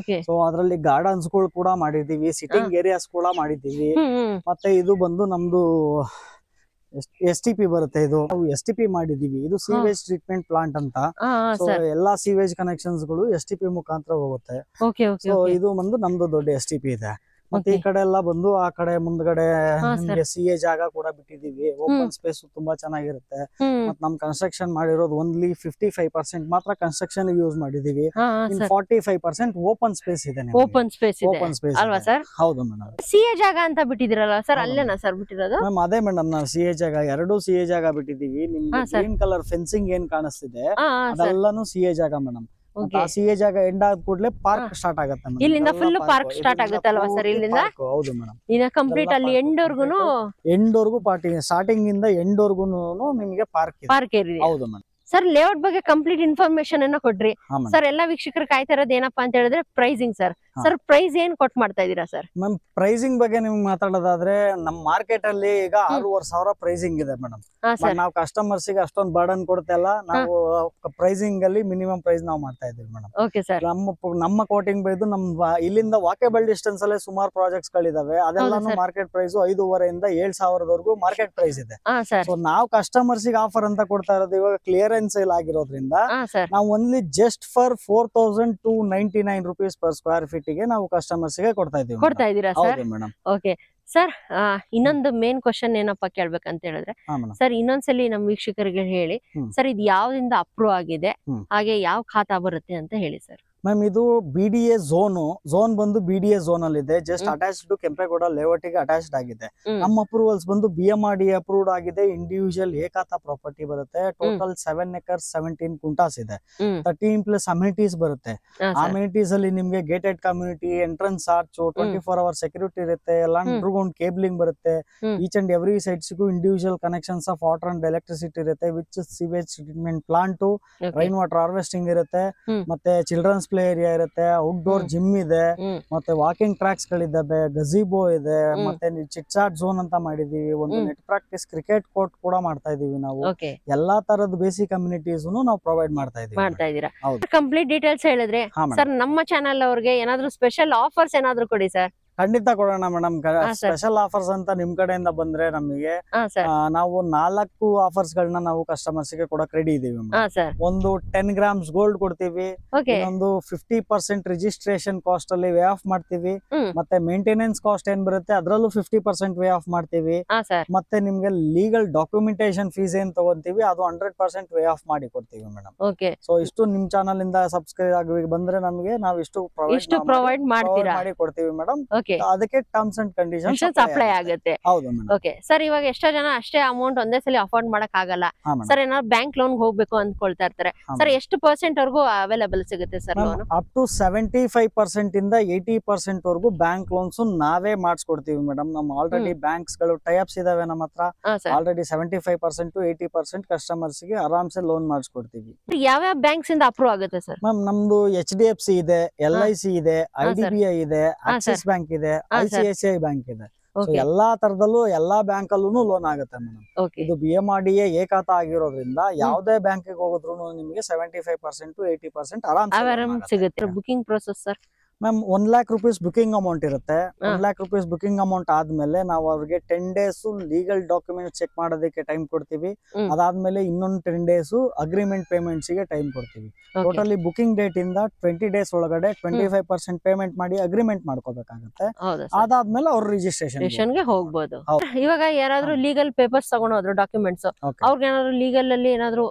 ಸೊ ಅದ್ರಲ್ಲಿ ಗಾರ್ಡನ್ಸ್ ಗಳು ಕೂಡ ಮಾಡಿದೀವಿ, ಸಿಟಿಂಗ್ ಏರಿಯಾಸ್ ಕೂಡ ಮಾಡಿದೀವಿ. ಮತ್ತೆ ಇದು ಬಂದು ನಮ್ದು STP ಬರುತ್ತೆ. ಇದು ನಾವು STP ಮಾಡಿದೀವಿ. ಇದು ಸೀವೇಜ್ ಟ್ರೀಟ್ಮೆಂಟ್ ಪ್ಲಾಂಟ್ ಅಂತ. ಸೊ ಎಲ್ಲಾ ಸೀವೇಜ್ ಕನೆಕ್ಷನ್ಸ್ ಗಳು STP ಮುಖಾಂತರ ಹೋಗುತ್ತೆ. ಸೊ ಇದು ಬಂದು ನಮ್ದು ದೊಡ್ಡ STP ಇದೆ. ಮತ್ತೆ ಈ ಕಡೆ ಎಲ್ಲ ಬಂದು ಆ ಕಡೆ ಮುಂದ್ಗಡೆ ನಿಮ್ಗೆ CA ಜಾಗ ಕೂಡ ಬಿಟ್ಟಿದೀವಿ. ಓಪನ್ ಸ್ಪೇಸ್ ತುಂಬಾ ಚೆನ್ನಾಗಿರುತ್ತೆ. ಮತ್ತೆ ನಮ್ ಕನ್ಸ್ಟ್ರಕ್ಷನ್ ಮಾಡಿರೋದು ಓನ್ಲಿ 55% ಮಾತ್ರ ಕನ್ಸ್ಟ್ರಕ್ಷನ್ ಯೂಸ್ ಮಾಡಿದೀವಿ. 45% ಓಪನ್ ಸ್ಪೇಸ್ ಇದೆ. ಓಪನ್ ಸ್ಪೇಸ್ ಅಲ್ವಾ ಸರ್? ಹೌದು ಮೇಡಮ್. CA ಜಾಗ ಅಂತ ಬಿಟ್ಟಿದಿರಲ್ಲ ಸರ್, ಅಲ್ಲೇನಾ ಸರ್ ಬಿಟ್ಟಿರೋದು? ಮ್ಯಾಮ್ ಅದೇ ಮೇಡಮ್, ನಾವು CA ಜಾಗ, 2 CA ಜಾಗ ಬಿಟ್ಟಿದೀವಿ. ನಿಮ್ಗೆ ಗ್ರೀನ್ ಕಲರ್ ಫೆನ್ಸಿಂಗ್ ಏನ್ ಕಾಣಿಸ್ತಿದೆ ಅದೆಲ್ಲಾನು CA ಜಾಗ ಮೇಡಮ್. CA ಜಾಗ ಎಂಡ್ ಆದ ಕೂಡಲೇ ಪಾರ್ಕ್ ಸ್ಟಾರ್ಟ್ ಆಗುತ್ತೆ. ಇಲ್ಲಿಂದ ಫುಲ್ ಪಾರ್ಕ್ ಸ್ಟಾರ್ಟ್ ಆಗುತ್ತೆ ಅಲ್ವಾ ಸರ್? ಇಲ್ಲಿಂದ ಹೌದು ಮೇಡಮ್. ಇನ್ನ ಕಂಪ್ಲೀಟ್ ಅಲ್ಲಿ ಎಂಡ್ವರೆಗೂ ಪಾರ್ಟಿ ಸ್ಟಾರ್ಟಿಂಗ್ ಇಂದ ಎಂಡ್ವರೆಗೂ ನಿಮಗೆ ಪಾರ್ಕ್ ಇದೆ. ಹೌದು ಮೇಡಮ್. ಸರ್ ಲೇಔಟ್ ಬಗ್ಗೆ ಕಂಪ್ಲೀಟ್ ಇನ್ಫಾರ್ಮೇಶನ್ ಅನ್ನ ಕೊಡ್ರಿ ಸರ್. ಎಲ್ಲಾ ವೀಕ್ಷಕರು ಕಾಯ್ತಾ ಇರೋದು ಏನಪ್ಪಾ ಅಂತ ಹೇಳಿದ್ರೆ ಪ್ರೈಸಿಂಗ್ ಸರ್. ಸರ್ ಪ್ರೈಸ್ ಏನ್ ಕೊಟ್ ಮಾಡ್ತಾ ಇದೀರಾ ಸರ್? ಮ್ಯಾಮ್ ಪ್ರೈಸಿಂಗ್ ಬಗ್ಗೆ ನಿಮ್ಗೆ ಮಾತಾಡೋದಾದ್ರೆ ನಮ್ ಮಾರ್ಕೆಟ್ ಅಲ್ಲಿ ಈಗ 6,500 ಪ್ರೈಸಿಂಗ್ ಇದೆ ಮೇಡಮ್. ನಾವು ಕಸ್ಟಮರ್ಸ್ ಗೆ ಅಷ್ಟೊಂದು ಬರ್ಡನ್ ಕೊಡ್ತಾ ಇಲ್ಲ. ನಾವು ಪ್ರೈಸಿಂಗ್ ಅಲ್ಲಿ ಮಿನಿಮಮ್ ಪ್ರೈಸ್ ನಾವು ಮಾಡ್ತಾ ಇದೀವಿ ಮೇಡಮ್. ನಮ್ಮ ಕೋಟಿಂಗ್ ಬೈದು ನಮ್ ಇಲ್ಲಿಂದ ವಾಕೇಬಲ್ ಡಿಸ್ಟೆನ್ಸ್ ಅಲ್ಲೇ ಸುಮಾರು ಪ್ರಾಜೆಕ್ಟ್ಸ್ ಗಳಿದಾವೆ. ಅದೆಲ್ಲಾನು ಮಾರ್ಕೆಟ್ ಪ್ರೈಸ್ 5,500 ಇಂದ 7,000 ಮಾರ್ಕೆಟ್ ಪ್ರೈಸ್ ಇದೆ. ಸೊ ನಾವು ಕಸ್ಟಮರ್ಸ್ ಗೆ ಆಫರ್ ಅಂತ ಕೊಡ್ತಾ ಇರೋದು ಇವಾಗ ಕ್ಲಿಯರೆನ್ಸ್ ಸೇಲ್ ಆಗಿರೋದ್ರಿಂದ ನಾವು only just for 4,299 rupees per square feet ಗೆ ನಾವು ಕಸ್ಟಮರ್ಸ್ ಗೆ ಕೊಡ್ತಾ ಇದೀರಾ ಸರ್? ಓಕೆ ಸರ್, ಇನ್ನೊಂದು ಮೇನ್ ಕ್ವಶನ್ ಏನಪ್ಪಾ ಕೇಳ್ಬೇಕಂತ ಹೇಳಿದ್ರೆ ಸರ್, ಇನ್ನೊಂದ್ಸಲಿ ನಮ್ ವೀಕ್ಷಕರಿಗೆ ಹೇಳಿ ಸರ್, ಇದು ಯಾವ್ದಿಂದ ಅಪ್ರೂವ್ ಆಗಿದೆ, ಹಾಗೆ ಯಾವ ಖಾತಾ ಬರುತ್ತೆ ಅಂತ ಹೇಳಿ ಸರ್. ಮ್ಯಾಮ್ ಇದು BDA ಝೋನ್ ಬಂದು BDA ಝೋನ್ ಅಲ್ಲಿ ಇದೆ. Just attached to Kempegowda layout ಗೆ ಅಟ್ಯಾಚ್ಡ್ ಆಗಿದೆ. ನಮ್ಮ ಅಪ್ರೂವಲ್ಸ್ ಬಂದು BMRDA ಅಪ್ರೂವ್ಡ್ ಆಗಿದೆ. ಇಂಡಿವಿಜುವಲ್ ಏಕಾತ ಪ್ರಾಪರ್ಟಿ ಬರುತ್ತೆ. ಟೋಟಲ್ 7 acres 17 ಕುಂಟಾಸ್ ಇದೆ. 13+ ಅಮ್ಯುನಿಟೀಸ್ ಬರುತ್ತೆ. ಅಮ್ಯುನಿಟೀಸ್ ಅಲ್ಲಿ ನಿಮ್ಗೆ gated community, entrance arch, 24 hour security ಇರುತ್ತೆ. ಎಲ್ಲ ಅಂಡರ್ಗ್ರೌಂಡ್ ಕೇಬಲಿಂಗ್ ಬರುತ್ತೆ. ಈಚ್ ಅಂಡ್ ಎವ್ರಿ ಸೈಟ್ಸ್ಗೂ individual connections of water and electricity ಇರುತ್ತೆ. Which sewage treatment plant, rain water harvesting ಇರುತ್ತೆ. ಮತ್ತೆ ಚಿಲ್ಡ್ರನ್ಸ್ ಪ್ಲೇ ಏರಿಯಾ ಇರುತ್ತೆ. ಔಟ್ಡೋರ್ ಜಿಮ್ ಇದೆ. ಮತ್ತೆ ವಾಕಿಂಗ್ ಟ್ರ್ಯಾಕ್ಸ್ ಗಳಿದ್ದಾವೆ. ಗಝೀಬೋ ಇದೆ. ಮತ್ತೆ ಚಿಟ್ ಚಾಟ್ ಝೋನ್ ಅಂತ ಮಾಡಿದೀವಿ. ಒಂದು ನೆಟ್ ಪ್ರಾಕ್ಟೀಸ್ ಕ್ರಿಕೆಟ್ ಕೋರ್ಟ್ ಕೂಡ ಮಾಡ್ತಾ ಇದೀವಿ. ನಾವು ಎಲ್ಲಾ ತರದ ಬೇಸಿಕ್ ಕಮ್ಯುನಿಟೀಸ್ ನಾವು ಪ್ರೊವೈಡ್ ಮಾಡ್ತಾ ಇದೀವಿ. ಕಂಪ್ಲೀಟ್ ಡೀಟೇಲ್ಸ್ ಹೇಳಿದ್ರೆ ಸರ್, ನಮ್ಮ ಚಾನೆಲ್ ಅವ್ರಿಗೆ ಏನಾದ್ರು ಸ್ಪೆಷಲ್ ಆಫರ್ಸ್ ಏನಾದ್ರು ಕೊಡಿ ಸರ್. ಖಂಡಿತ ಕೊಡೋಣ ಮೇಡಮ್. ಹಾ, sir. ಸ್ಪೆಷಲ್ ಆಫರ್ಸ್ ಅಂತ ನಿಮ್ ಕಡೆಯಿಂದ ಬಂದ್ರೆ ನಮಗೆ ಸರ್ ನಾವು 4 ಆಫರ್ಸ್ ಗಳನ್ನ ನಾವು ಕಸ್ಟಮರ್ಸ್ ಗೆ ಕೊಡಕ್ ರೆಡಿ ಇದೀವಿ madam. ಸರ್ ಒಂದು 10 ಗ್ರಾಮ್ಸ್ ಗೋಲ್ಡ್ ಕೊಡ್ತೀವಿ, ಓಕೆ ಇನ್ನೊಂದು 50% ರಿಜಿಸ್ಟ್ರೇಷನ್ ಕಾಸ್ಟ್ ಅಲ್ಲಿ ವೇ ಆಫ್ ಮಾಡ್ತೀವಿ, ಹ್ಮ್. ಮತ್ತೆ ಮೇಂಟೆನೆನ್ಸ್ ಕಾಸ್ಟ್ ಏನ್ ಬರುತ್ತೆ ಅದ್ರಲ್ಲೂ 50% ವೇ ಆಫ್ ಮಾಡ್ತೀವಿ, ಸರ್ ಮತ್ತೆ ನಿಮ್ಗೆ ಲೀಗಲ್ ಡಾಕ್ಯುಮೆಂಟೇಶನ್ ಫೀಸ್ ಏನ್ ತಗೊಂತೀವಿ ಅದು 100% ವೇ ಆಫ್ ಮಾಡಿ ಕೊಡ್ತೀವಿ ಮೇಡಮ್. ಓಕೆ ಸೊ ಇಷ್ಟು ನಿಮ್ ಚಾನಲ್ ಇಂದ ಸಬ್ಸ್ಕ್ರೈಬ್ ಆಗಿ ಬಂದ್ರೆ ನಮಗೆ ನಾವು ಇಷ್ಟು ಇಷ್ಟು ಪ್ರೊವೈಡ್ ಮಾಡ್ತೀರಾ? ಮಾಡಿ ಕೊಡ್ತೀವಿ ಮೇಡಮ್. ಓಕೆ ಅದಕ್ಕೆ ಟರ್ಮ್ಸ್ ಅಂಡ್ ಕಂಡೀಷನ್ಸ್ ಅಪ್ಲೈ ಆಗುತ್ತೆ. ಹೌದು ಮೇಡಮ್. ಓಕೆ ಸರ್, ಇವಾಗ ಎಷ್ಟೋ ಜನ ಅಷ್ಟೇ ಅಮೌಂಟ್ ಒಂದೇ ಸಲ ಅಫೋರ್ಡ್ ಮಾಡಕ್ ಆಗಲ್ಲ ಹಾ ಮೇಡಮ್. ಸರ್, ಏನಾದ್ರು ಬ್ಯಾಂಕ್ ಲೋನ್ ಹೋಗ್ಬೇಕು ಅಂದ್ಕೊಳ್ತಾ ಇರ್ತಾರೆ ಸರ್, ಎಷ್ಟು ಪರ್ಸೆಂಟ್ ವರ್ಗೂ ಅವೈಲೇಬಲ್ ಸಿಗುತ್ತೆ ಸರ್ ಲೋನ್? ಅಪ್ ಟು 75% ಇಂದ 80% ವರೆಗೂ ಬ್ಯಾಂಕ್ ಲೋನ್ಸ್ ನಾವೇ ಮಾಡಿಸ್ಕೊಡ್ತೀವಿ ಮೇಡಮ್. ನಮ್ಮ ಆಲ್ರೆಡಿ ಬ್ಯಾಂಕ್ಸ್ ಗಳು ಟೈಪ್ಸ್ ಇದಾವೆ ನಮ್ಮ ಹತ್ರ. ಆಲ್ರೆಡಿ 75% to 80% ಕಸ್ಟಮರ್ಸ್ ಗೆ ಆರಾಮ್ಸೆ ಲೋನ್ ಮಾಡಿಸ್ಕೊಡ್ತೀವಿ. ಯಾವ್ಯಾವ ಬ್ಯಾಂಕ್ಸ್ ಇಂದ ಅಪ್ರೂವ್ ಆಗುತ್ತೆ ಸರ್? ಮ್ಯಾಮ್ ನಮ್ದು HDFC ಇದೆ, LIC ಇದೆ, IDBI ಇದೆ, ಆಕ್ಸಿಸ್ ಬ್ಯಾಂಕ್ ಇದೆ, ICICI ಬ್ಯಾಂಕ್ ಇದೆ. ಸೊ ಎಲ್ಲಾ ತರದಲ್ಲೂ ಎಲ್ಲಾ ಬ್ಯಾಂಕ್ ಅಲ್ಲೂ ಲೋನ್ ಆಗುತ್ತೆ ಮೇಡಮ್. ಇದು BMRDA ಏಕಾತ ಆಗಿರೋದ್ರಿಂದ ಯಾವ್ದೇ ಬ್ಯಾಂಕ್ ಹೋಗಿದ್ರು ನಿಮಗೆ 75% to 80% ಆರಾಮ್ ಸಿಗುತ್ತೆ. Booking process sir ma'am 1 lakh rupees booking amount ಇರುತ್ತೆ. 1 lakh rupees ಬುಕಿಂಗ್ ಅಮೌಂಟ್ ಆದ್ಮೇಲೆ ನಾವು ಅವ್ರಿಗೆ 10 days ಲೀಗಲ್ ಡಾಕ್ಯುಮೆಂಟ್ ಚೆಕ್ ಮಾಡೋದಕ್ಕೆ ಟೈಮ್ ಕೊಡ್ತೀವಿ. ಅದಾದ್ಮೇಲೆ ಇನ್ನೊಂದು 10 days ಅಗ್ರಿಮೆಂಟ್ ಪೇಮೆಂಟ್ಸ್ ಗೆ ಟೈಮ್ ಕೊಡ್ತೀವಿ. ಟೋಟಲಿ ಬುಕಿಂಗ್ ಡೇಟ್ ಇಂದ 20 days ಒಳಗಡೆ 25% ಪೇಮೆಂಟ್ ಮಾಡಿ ಅಗ್ರಿಮೆಂಟ್ ಮಾಡ್ಕೋಬೇಕಾಗುತ್ತೆ. ಅದಾದ್ಮೇಲೆ ಅವ್ರ ರಿಜಿಸ್ಟ್ರೇಷನ್ ಗೆ ಹೋಗ್ಬೋದು. ಇವಾಗ ಯಾರಾದ್ರೂ ಲೀಗಲ್ ಪೇಪರ್ಸ್ ತಗೊಂಡೋದ್ರು ಡಾಕ್ಯುಮೆಂಟ್ಸ್, ಅವ್ರಿಗೆ ಏನಾದ್ರು ಲೀಗಲ್ ಅಲ್ಲಿ ಏನಾದ್ರು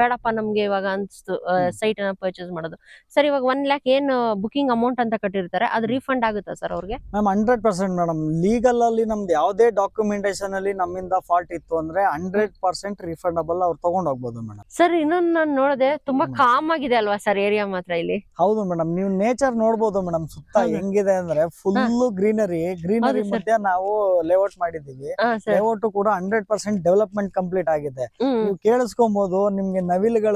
ಬೇಡಪ್ಪ ನಮ್ಗೆ ಇವಾಗ ಅನ್ಸ್ತು ಸೈಟ್ ಅನ್ನ ಪರ್ಚೇಸ್ ಮಾಡೋದು ಸರ್, ಇವಾಗ 1 lakh ಏನ್ ಬುಕಿಂಗ್ ಅಮೌಂಟ್ ಅಂತ ಕಟ್ಟಿರ್ತಾರೆ ಅದು ರೀಫಂಡ್ ಆಗುತ್ತಾ ಸರ್ ಅವ್ರಿಗೆ? Ma'am 100% madam. ಲೀಗಲ್ ಅಲ್ಲಿ ನಮ್ದು ಯಾವುದೇ ಡಾಕ್ಯುಮೆಂಟೇಶನ್ ಅಲ್ಲಿ ನಮ್ಮಿಂದ ಫಾಲ್ಟ್ ಇತ್ತು ಅಂದ್ರೆ 100% ರಿಫಂಡಬಲ್ ಅವ್ರು ತಗೊಂಡ್ ಹೋಗ್ಬೋದು ಮೇಡಮ್. ಸರ್ ಇನ್ನೊಂದು ನಾನು ನೋಡಿದೆ, ತುಂಬಾ ಕಾಮ್ ಆಗಿದೆ ಅಲ್ವಾ ಸರ್ ಏರಿಯಾ ಮಾತ್ರ ಇಲ್ಲಿ? ಹೌದು ಮೇಡಮ್, ನೀವು ನೇಚರ್ ನೋಡ್ಬೋದು ಮೇಡಮ್. ಸುತ್ತ ಹೆಂಗಿದೆ ಅಂದ್ರೆ ಫುಲ್ ಗ್ರೀನರಿ ಮಧ್ಯ ನಾವು ಲೇಔಟ್ ಮಾಡಿದೀವಿ. ಲೇಔಟ್ ಕೂಡ 100% ಡೆವಲಪ್ಮೆಂಟ್ ಕಂಪ್ಲೀಟ್ ಆಗಿದೆ. ನೀವು ಕೇಳಿಸ್ಕೊಬಹುದು, ನಿಮ್ಗೆ ನವಿಲುಗಳ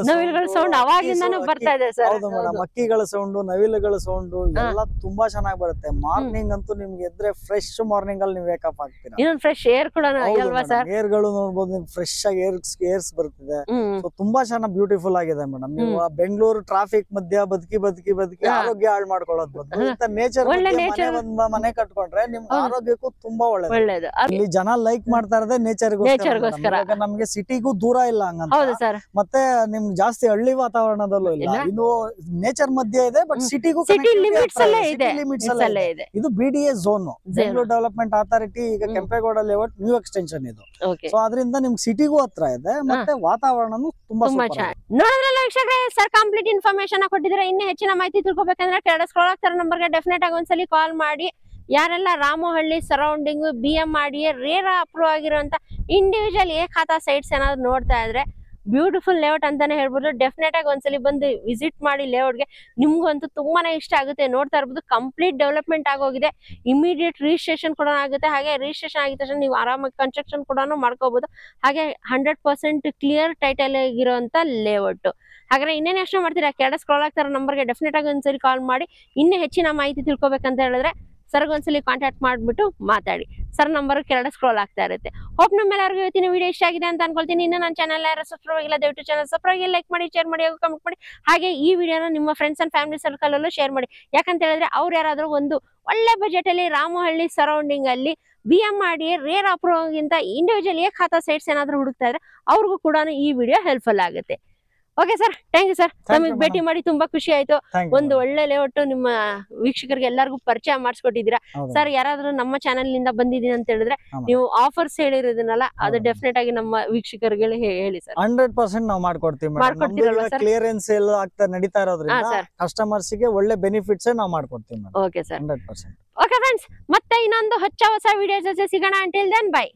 ಸೌಂಡ್ ಅವಾಗಿಂದಾನು ಬರ್ತಾ ಇದೆ ಸರ್. ಹೌದು ಮೇಡಮ್, ಹಕ್ಕಿಗಳ ಸೌಂಡ್, ನವಿಲುಗಳ ಸೌಂಡ್ ಎಲ್ಲ ತುಂಬಾ ಚೆನ್ನಾಗಿ ಬರುತ್ತೆ. ಮಾರ್ನಿಂಗ್ ಅಂತೂ ನಿಮ್ಗೆ ಎದ್ರೆ ಫ್ರೆಶ್ ಮಾರ್ನಿಂಗ್ ಅಲ್ಲಿ ನೀವು ವೇಕಪ್ ಆಗ್ತೀರಾ. ಇನ್ನೊಂದು ಫ್ರೆಶ್ ಏರ್ ಕೂಡ ಅಲ್ವಾ ಸರ್? ಏರ್ ಗಳು ನೋಡಬಹುದು, ಫ್ರೆಶ್ ಆಗಿ ಏರ್ಸ್ ಬರ್ತಿದೆ. ಸೊ ತುಂಬಾ ಚೆನ್ನಾಗಿ ಬ್ಯೂಟಿಫುಲ್ ಆಗಿದೆ ಮೇಡಮ್. ನೀವು ಬೆಂಗಳೂರು ಟ್ರಾಫಿಕ್ ಮಧ್ಯ ಬದುಕಿ ಆರೋಗ್ಯ ಹಾಳು ಮಾಡ್ಕೊಳ್ಳೋದು ಬದಲು ನೇಚರ್ ಮನೆ ಕಟ್ಕೊಂಡ್ರೆ ನಿಮ್ಗೆ ಆರೋಗ್ಯಕ್ಕೂ ತುಂಬಾ ಒಳ್ಳೇದು. ಇಲ್ಲಿ ಜನ ಲೈಕ್ ಮಾಡ್ತಾ ಇರೋದೇ ನೇಚರ್ಗೋಸ್ಕರ. ನಮ್ಗೆ ಸಿಟಿಗೂ ದೂರ ಇಲ್ಲ ಹಂಗಂತ, ಮತ್ತೆ ನಿಮ್ಗೆ ಜಾಸ್ತಿ ಹಳ್ಳಿ ವಾತಾವರಣದಲ್ಲೂ ಇಲ್ಲ. ಇದು ನೇಚರ್ ಮಧ್ಯ ಇದೆ, ಬಟ್ ಸಿಟಿಗೂ ಲಿಮಿಟ್ಸ್ ಅಲ್ಲೇ ಇದೆ. ಇದು BDA zone, Bengaluru development authority. ಈಗ ಕೆಂಪೇಗೌಡ ಲೇಔಟ್ ನ್ಯೂ ಎಕ್ಸ್ಟೆನ್ಷನ್ ಇದು. ಸೊ ಅದರಿಂದ ನಿಮ್ಗೆ ಸಿಟಿಗೂ ಹತ್ರ ಇದೆ, ಮತ್ತೆ ವಾತಾವರಣನೂ ತುಂಬಾ ಚೆನ್ನಾಗಿದೆ. ನೋಡಿದ್ರಲ್ಲ ವೀಕ್ಷಕರೇ, ಸರ್ ಕಂಪ್ಲೀಟ್ ಇನ್ಫಾರ್ಮೇಶನ್ ಕೊಟ್ಟಿದ್ರೆ. ಇನ್ನೂ ಹೆಚ್ಚಿನ ಮಾಹಿತಿ ತಿಳ್ಕೊಬೇಕಂದ್ರೆ ಕೆಳಗಡೆ ಸ್ಕ್ರಾಲ್ ಆಗ್ತಿರೋ ನಂಬರ್ಗೆ ಡೆಫಿನೆಟ್ ಆಗಿ ಒಂದ್ಸಲಿ ಕಾಲ್ ಮಾಡಿ. ಯಾರೆಲ್ಲ Ramohalli surrounding BMRDA RERA approve ಆಗಿರುವಂತ ಇಂಡಿವಿಜುವಲ್ ಖಾತಾ ಸೈಟ್ಸ್ ಏನಾದ್ರು ನೋಡ್ತಾ ಇದ್ರೆ ಬ್ಯೂಟಿಫುಲ್ ಲೇಔಟ್ ಅಂತಾನೆ ಹೇಳ್ಬೋದು. ಡೆಫಿನೆಟ್ ಆಗಿ ಒಂದ್ಸಲಿ ಬಂದು ವಿಸಿಟ್ ಮಾಡಿ ಲೇಔಟ್ಗೆ. ನಿಮ್ಗೂ ಅಂತೂ ತುಂಬಾನೇ ಇಷ್ಟ ಆಗುತ್ತೆ. ನೋಡ್ತಾ ಇರ್ಬೋದು, ಕಂಪ್ಲೀಟ್ ಡೆವಲಪ್ಮೆಂಟ್ ಆಗೋಗಿದೆ. ಇಮಿಡಿಯೇಟ್ ರಿಜಿಸ್ಟ್ರೇಷನ್ ಕೂಡ ಆಗುತ್ತೆ. ಹಾಗೆ ರಿಜಿಸ್ಟ್ರೇಷನ್ ಆಗಿದ ತಕ್ಷಣ ನೀವು ಆರಾಮಾಗಿ ಕನ್ಸ್ಟ್ರಕ್ಷನ್ ಕೂಡ ಮಾಡ್ಕೋಬಹುದು. ಹಾಗೆ 100% ಕ್ಲಿಯರ್ ಟೈಟಲ್ ಆಗಿರುವಂತ ಲೇಔಟ್. ಹಾಗಾದ್ರೆ ಇನ್ನೇನು ಯೋಚನೆ ಮಾಡ್ತೀರಾ? ಕೆಳಗಡೆ ಸ್ಕ್ರಾಲ್ ಆಗ್ತಾರ ನಂಬರ್ಗೆ ಡೆಫಿನೆಟ್ ಆಗಿ ಒಂದ್ಸರಿ ಕಾಲ್ ಮಾಡಿ. ಇನ್ನೂ ಹೆಚ್ಚಿನ ಮಾಹಿತಿ ತಿಳ್ಕೊಬೇಕಂತ ಹೇಳಿದ್ರೆ ಸರ್ಗೆ ಒಂದ್ಸಲಿ ಕಾಂಟ್ಯಾಕ್ಟ್ ಮಾಡ್ಬಿಟ್ಟು ಮಾತಾಡಿ. ಸರ್ ನಂಬರ್ ಕೆಳಗಡೆ ಸ್ಕ್ರೋಲ್ ಆಗ್ತಾ ಇರುತ್ತೆ. ಹೋಪ್ ನಮ್ಮೆಲ್ಲರಿಗೂ ಇವತ್ತಿನ ವಿಡಿಯೋ ಇಷ್ಟ ಆಗಿದೆ ಅಂತ ಅನ್ಕೊಳ್ತೀನಿ. ಇನ್ನು ನನ್ನ ಚಾನಲ್ ಯಾರು ಸಬ್ಸ್ಕ್ರೈಬ್ ಆಗಿಲ್ಲ, ದಯವಿಟ್ಟು ಚಾನಲ್ ಸಬ್ಸ್ಕ್ರೈಬ್ ಆಗಿ ಲೈಕ್ ಮಾಡಿ, ಶೇರ್ ಮಾಡಿ, ಕಮೆಂಟ್ ಮಾಡಿ. ಹಾಗೆ ಈ ವಿಡಿಯೋನ ನಿಮ್ಮ ಫ್ರೆಂಡ್ಸ್ ಅಂಡ್ ಫ್ಯಾಮಿಲಿ ಸರ್ಕಲ್ ಅಲ್ಲೂ ಶೇರ್ ಮಾಡಿ. ಯಾಕಂತ ಹೇಳಿದ್ರೆ ಅವ್ರು ಯಾರಾದ್ರೂ ಒಂದು ಒಳ್ಳೆ ಬಜೆಟ್ ಅಲ್ಲಿ ರಾಮೋಹಳ್ಳಿ ಸರೌಂಡಿಂಗ್ ಅಲ್ಲಿ BMRDA ರೇರ್ ಅಪ್ರೂವ್ ಗಿಂತ ಇಂಡಿವಿಜುವಲ್ ಖಾತಾ ಸೈಟ್ಸ್ ಏನಾದ್ರು ಹುಡುಕ್ತಾ ಇದ್ರೆ ಅವ್ರಿಗೂ ಕೂಡ ಈ ವಿಡಿಯೋ ಹೆಲ್ಪ್ಫುಲ್ ಆಗುತ್ತೆ. Okay sir, thank you sir. ನಮಗೆ ಭೇಟಿ ಮಾಡಿ ತುಂಬಾ ಖುಷಿ ಆಯ್ತು. ಒಂದು ಒಳ್ಳೆ ಲೇಔಟ್ ನಿಮ್ಮ ವೀಕ್ಷಕರಿಗೆ ಎಲ್ಲರಿಗೂ ಪರಿಚಯ ಮಾಡಿಸ್ಕೊಟ್ಟಿದ್ದೀರಾ ಸರ್. ಯಾರಾದ್ರೂ ನಮ್ಮ ಚಾನೆಲ್ ನಿಂದ ಬಂದಿದ್ದೀನಿ ಅಂತ ಹೇಳಿದ್ರೆ ನೀವು ಆಫರ್ಸ್ ಹೇಳಿರೋದನ್ನಲ್ಲ, ಅದು ಡೆಫಿನೆಟ್ ಆಗಿ ನಮ್ಮ ವೀಕ್ಷಕರಿಗೆ ಹೇಳಿ ಸರ್. 100% ನಾವು ಮಾಡ್ಕೊಡ್ತೀವಿ. ಕ್ಲಿಯರೆನ್ಸ್ ಎಲ್ಲ ಆಗ್ತಾ ನಡೀತಾ ಇರೋದ್ರಿಂದ ಕಸ್ಟಮರ್ಸ್ ಗೆ ಒಳ್ಳೆ ಬೆನಿಫಿಟ್ಸ್ ನಾವು ಮಾಡ್ಕೊಡ್ತೀವಿ. Okay sir, 100%. ಓಕೆ ಫ್ರೆಂಡ್ಸ್, ಮತ್ತೆ ಇನ್ನೊಂದು ಹೊಸ ವಿಡಿಯೋ ಜೊತೆ ಸಿಗೋಣ. Until then by.